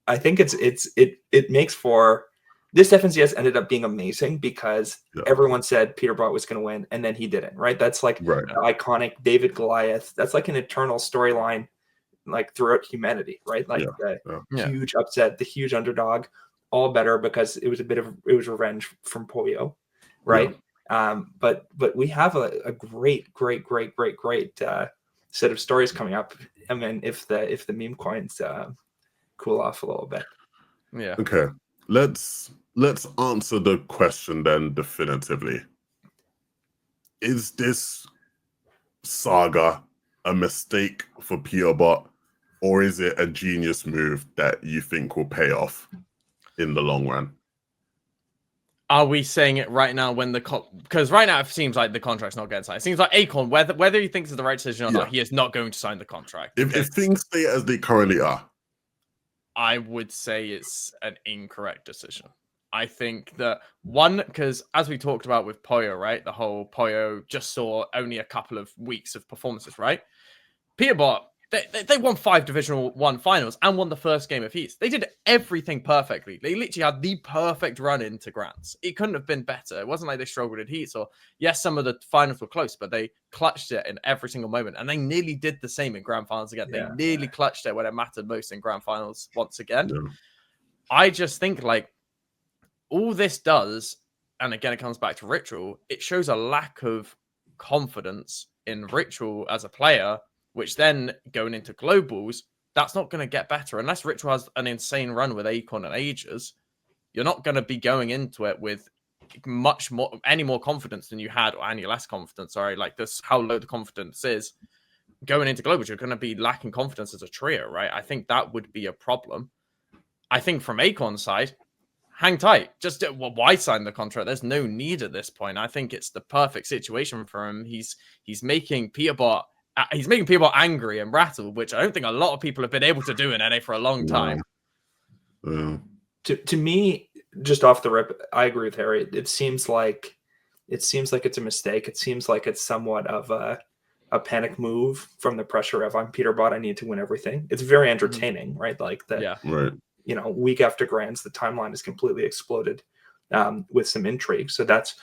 I think it makes for this FNCS ended up being amazing because everyone said Peterbot was going to win, and then he didn't. Right? That's like the iconic David Goliath. That's like an eternal storyline. Like throughout humanity, right? Like the huge upset, the huge underdog, all better because it was revenge from Poyo, right? But we have a great set of stories coming up. I mean, if the meme coins cool off a little bit. Yeah. Okay. Let's answer the question then definitively. Is this saga a mistake for Peterbot, or is it a genius move that you think will pay off in the long run? Are we saying it right now when because right now it seems like the contract's not getting signed. It seems like Acorn, whether he thinks it's the right decision or not, he is not going to sign the contract. If things stay as they currently are, I would say it's an incorrect decision. I think that because as we talked about with Poyo, right? The whole Poyo just saw only a couple of weeks of performances, right? Peterbot, they won 5 Division 1 finals and won the first game of Heats. They did everything perfectly. They literally had the perfect run into Grants. It couldn't have been better. It wasn't like they struggled in Heats, or yes, some of the finals were close, but they clutched it in every single moment. And they nearly did the same in Grand Finals again. They nearly clutched it when it mattered most in Grand Finals once again. Yeah. I just think like all this does, and again, it comes back to Ritual, it shows a lack of confidence in Ritual as a player, which then going into globals, that's not going to get better. Unless Ritual has an insane run with Acorn and Aegis, you're not going to be going into it with any more confidence than you had, or any less confidence. Sorry, like this, how low the confidence is going into globals. You're going to be lacking confidence as a trio, right? I think that would be a problem. I think from Acorn's side, hang tight. Just why sign the contract? There's no need at this point. I think it's the perfect situation for him. He's making Peterbot. He's making people angry and rattled, which I don't think a lot of people have been able to do in NA for a long time. To me, just off the rip, I agree with Harry. It seems like it's a mistake. It seems like it's somewhat of a panic move from the pressure of I'm Peterbot, I need to win everything. It's very entertaining, right? Like week after Grands, the timeline is completely exploded with some intrigue. So that's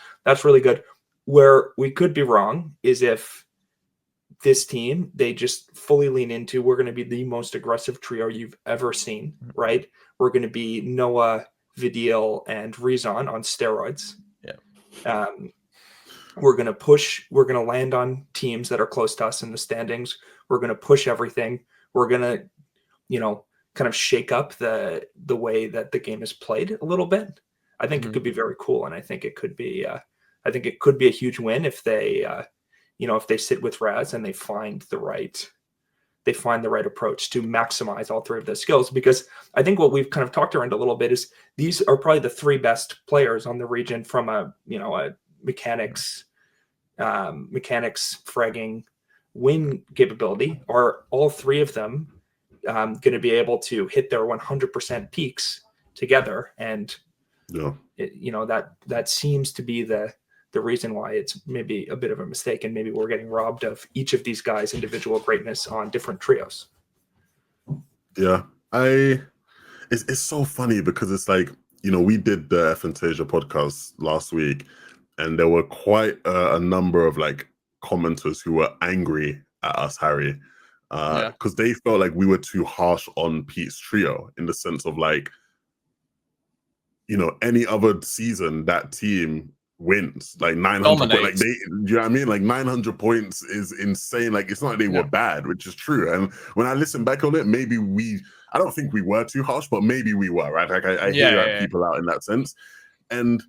really good. Where we could be wrong is if this team, they just fully lean into, we're going to be the most aggressive trio you've ever seen, right? We're going to be Noah, Vidil, and Rezon on steroids. Yeah. We're going to land on teams that are close to us in the standings. We're going to push everything. We're going to, kind of shake up the way that the game is played a little bit. I think it could be very cool. And I think it could be a huge win if they, if they sit with Raz and they find the right approach to maximize all three of their skills. Because I think what we've kind of talked around a little bit is these are probably the three best players on the region from a mechanics, fragging, win capability. Are all three of them going to be able to hit their 100% peaks together? And that seems to be the reason why it's maybe a bit of a mistake, and maybe we're getting robbed of each of these guys' individual greatness on different trios. Yeah, it's so funny because it's like, we did the Fantasia podcast last week, and there were quite a number of like commenters who were angry at us, Harry, because they felt like we were too harsh on Pete's trio, in the sense of like, any other season that team wins like 900 points. Like do you know what I mean? Like 900 points is insane. Like it's not like they were bad, which is true. And when I listen back on it, maybe I don't think we were too harsh, but maybe we were, right? Like I hear people out in that sense. And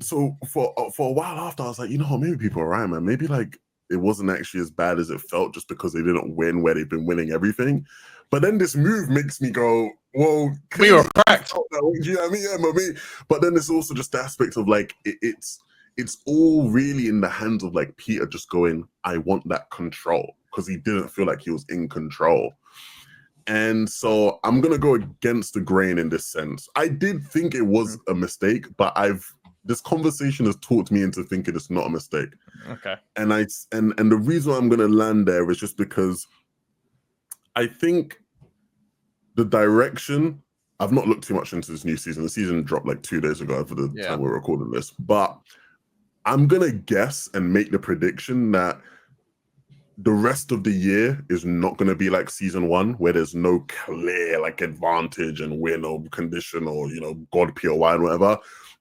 so for a while after, I was like, maybe people are right, man. Maybe like it wasn't actually as bad as it felt, just because they didn't win where they've been winning everything. But then this move makes me go, well, we were correct. You know what I mean? Yeah, but then there's also just the aspect of like, it's all really in the hands of like Peter just going, I want that control, because he didn't feel like he was in control. And so I'm going to go against the grain in this sense. I did think it was a mistake, but this conversation has taught me into thinking it's not a mistake. Okay. And the reason I'm going to land there is just because I think the direction, I've not looked too much into this new season. The season dropped like 2 days ago for the time we're recording this. But I'm going to guess and make the prediction that the rest of the year is not going to be like season one, where there's no clear like advantage and win or condition or, God POI and whatever.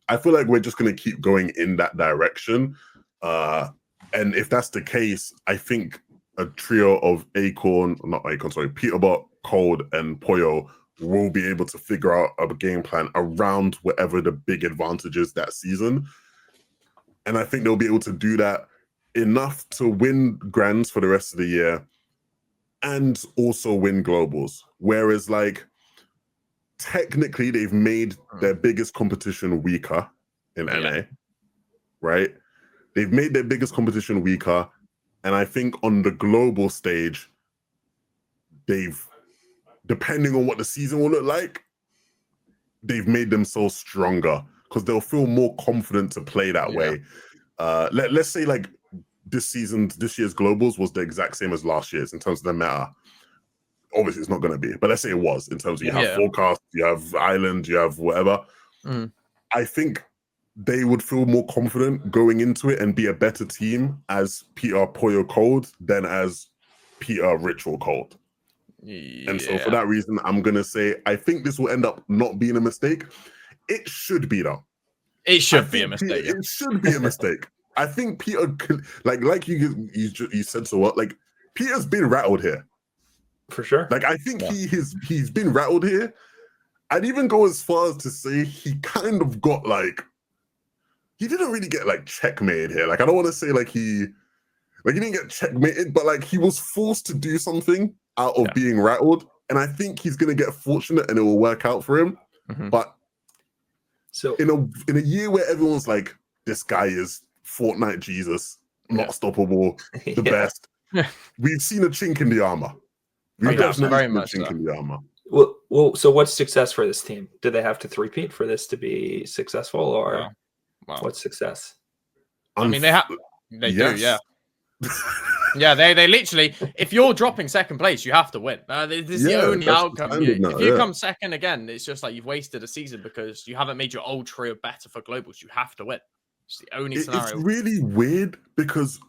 I feel like we're just going to keep going in that direction. And if that's the case, I think a trio of Peterbot, Cold, and Poyo will be able to figure out a game plan around whatever the big advantage is that season. And I think they'll be able to do that enough to win Grands for the rest of the year and also win Globals. Whereas, like, technically, they've made their biggest competition weaker in NA, right? They've made their biggest competition weaker. And I think on the global stage, depending on what the season will look like, they've made themselves stronger because they'll feel more confident to play that way. Let's say like this year's globals was the exact same as last year's in terms of the meta. Obviously, it's not going to be, but let's say it was in terms of you have forecast, you have island, you have whatever. I think they would feel more confident going into it and be a better team as Peter Poyo Cold than as Peter Ritual Cold. And so for that reason, I'm going to say I think this will end up not being a mistake. It should be, though. It should be a mistake. It should be a mistake. I think Peter could, like you said so well, like Peter's been rattled here. For sure. Like I think he's been rattled here. I'd even go as far as to say he kind of got like, he didn't really get like checkmated here. Like I don't want to say like he didn't get checkmated, but like he was forced to do something out of being rattled. And I think he's gonna get fortunate and it will work out for him. But so in a year where everyone's like, this guy is Fortnite Jesus, not stoppable, the best. We've seen a chink in the armor. We've definitely seen a chink in the armor. Well, so what's success for this team? Do they have to three-peat for this to be successful, or what's success? I mean, they do, yeah. Yeah, they literally, if you're dropping second place, you have to win. This is the only outcome. If you come second again, it's just like you've wasted a season because you haven't made your old trio better for globals. You have to win. It's the only scenario. It's really weird because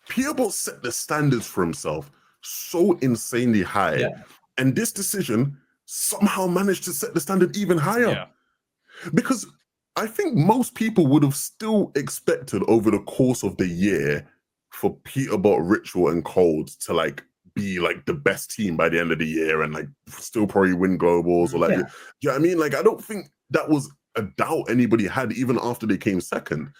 Peterbot set the standards for himself so insanely high. Yeah. And this decision somehow managed to set the standard even higher. Yeah. Because I think most people would have still expected over the course of the year for Peterbot, Ritual, and Cold to like be like the best team by the end of the year and like still probably win globals or like, you know what I mean? Like, I don't think that was a doubt anybody had even after they came second.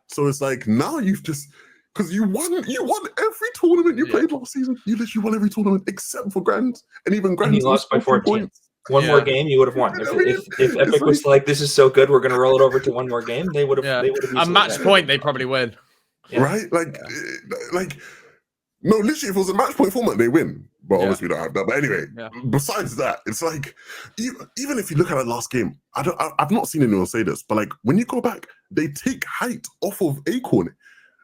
So it's like now you've just because you won every tournament you played last season. You literally won every tournament except for Grand, and even Grand you lost by 14 points. One more game, you would have won. If Epic was like, "This is so good, we're going to roll it over to one more game," they would have. Yeah. They would have. A match point, they probably win. Yeah. Right? Like, no, literally, if it was a match point format, they win. But obviously, we don't have that. But anyway, besides that, it's like even if you look at that last game, I've not seen anyone say this, but like when you go back, they take height off of Acorn.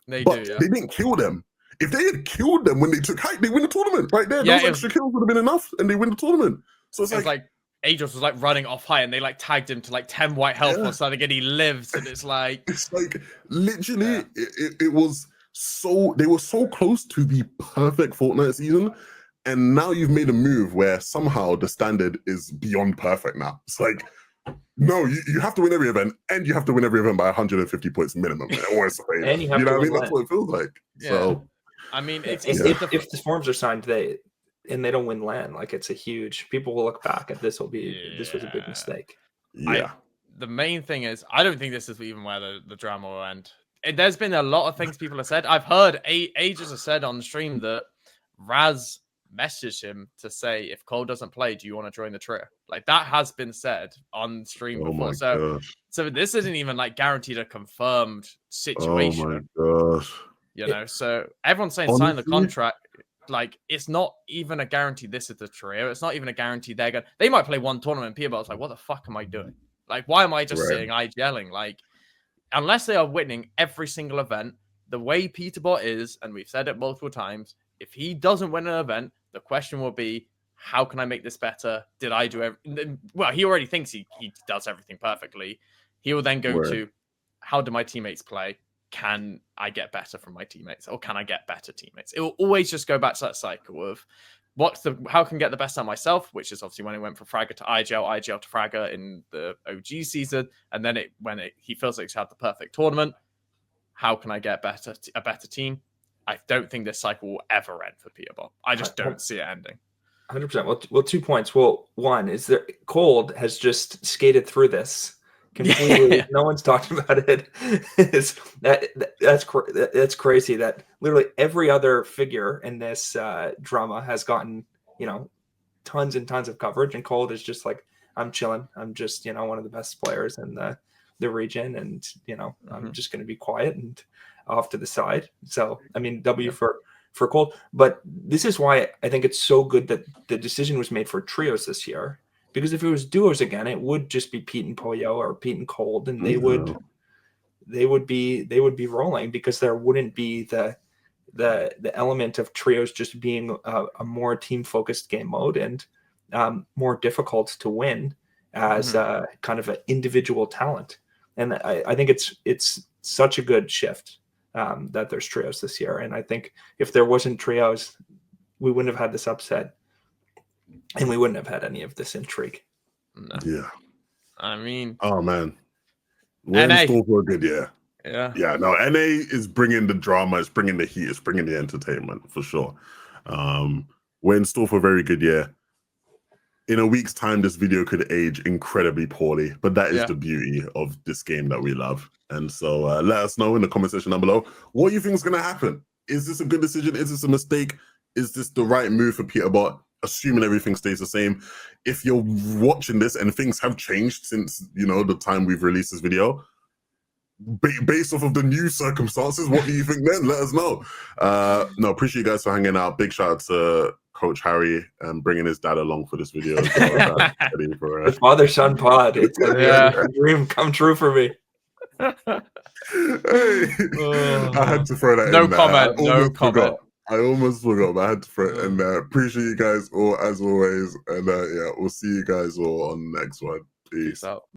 They didn't kill them. If they had killed them when they took height, they win the tournament right there. Those extra kills would have been enough, and they win the tournament. So it's like Aegis was like running off high, and they like tagged him to like 10 white health or something, and he lives. And it's like literally, it was so they were so close to the perfect Fortnite season, and now you've made a move where somehow the standard is beyond perfect. Now it's like. No, you have to win every event, and you have to win every event by 150 points minimum. And you know what I mean? That's what it feels like. Yeah. So, I mean, if the forms are signed today and they don't win LAN, like it's a huge. People will look back at this. This was a big mistake. Yeah. The main thing is, I don't think this is even where the drama will end. There's been a lot of things people have said. I've heard Ages has said on stream that Raz messaged him to say, if Cole doesn't play, do you want to join the trio? Like that has been said on stream before. So this isn't even like guaranteed a confirmed situation. Oh my gosh. You know, so everyone's saying sign the contract. Like it's not even a guarantee this is the trio. It's not even a guarantee they might play one tournament. Peterbot's like, what the fuck am I doing? Like, why am I just sitting IGLing? Like, unless they are winning every single event, the way Peterbot is, and we've said it multiple times, if he doesn't win an event, the question will be, how can I make this better? Did I do everything? Well, he already thinks he does everything perfectly. He will then go to, how do my teammates play? Can I get better from my teammates? Or can I get better teammates? It will always just go back to that cycle of how can I get the best out of myself, which is obviously when it went from Fragger to IGL to Fragger in the OG season. And then he feels like he's had the perfect tournament. How can I get a better team? I don't think this cycle will ever end for Peterbot. I just don't see it ending. 100%. Well, 2 points. Well, one is that Cold has just skated through this completely. No one's talked about it. That's crazy. That literally every other figure in this drama has gotten tons and tons of coverage, and Cold is just like, I'm chilling. I'm just one of the best players in the region, and I'm just going to be quiet and off to the side. So I mean, W for Cold. But this is why I think it's so good that the decision was made for trios this year, because if it was duos again, it would just be Pete and Poyo or Pete and Cold, and they would be rolling, because there wouldn't be the element of trios just being a more team focused game mode and more difficult to win as kind of an individual talent. And I think it's such a good shift that there's trios this year. And I think if there wasn't trios, we wouldn't have had this upset, and we wouldn't have had any of this intrigue. No. Yeah. I mean, oh man, we're in store for a good year. Yeah. No, NA is bringing the drama, it's bringing the heat, it's bringing the entertainment for sure. We're in store for a very good year. In a week's time, this video could age incredibly poorly, but that is the beauty of this game that we love. And so let us know in the comment section down below what you think is going to happen. Is this a good decision? Is this a mistake? Is this the right move for Peterbot? Assuming everything stays the same. If you're watching this and things have changed since, the time we've released this video, based off of the new circumstances, what do you think then? Let us know. No, appreciate you guys for hanging out. Big shout out to Coach Harry and bringing his dad along for this video as well. The father-son pod. It's a dream come true for me. Hey, I had to throw that in No there. comment. No comment. I almost forgot, but I had to throw it in there. Appreciate you guys all as always. And we'll see you guys all on the next one. Peace out.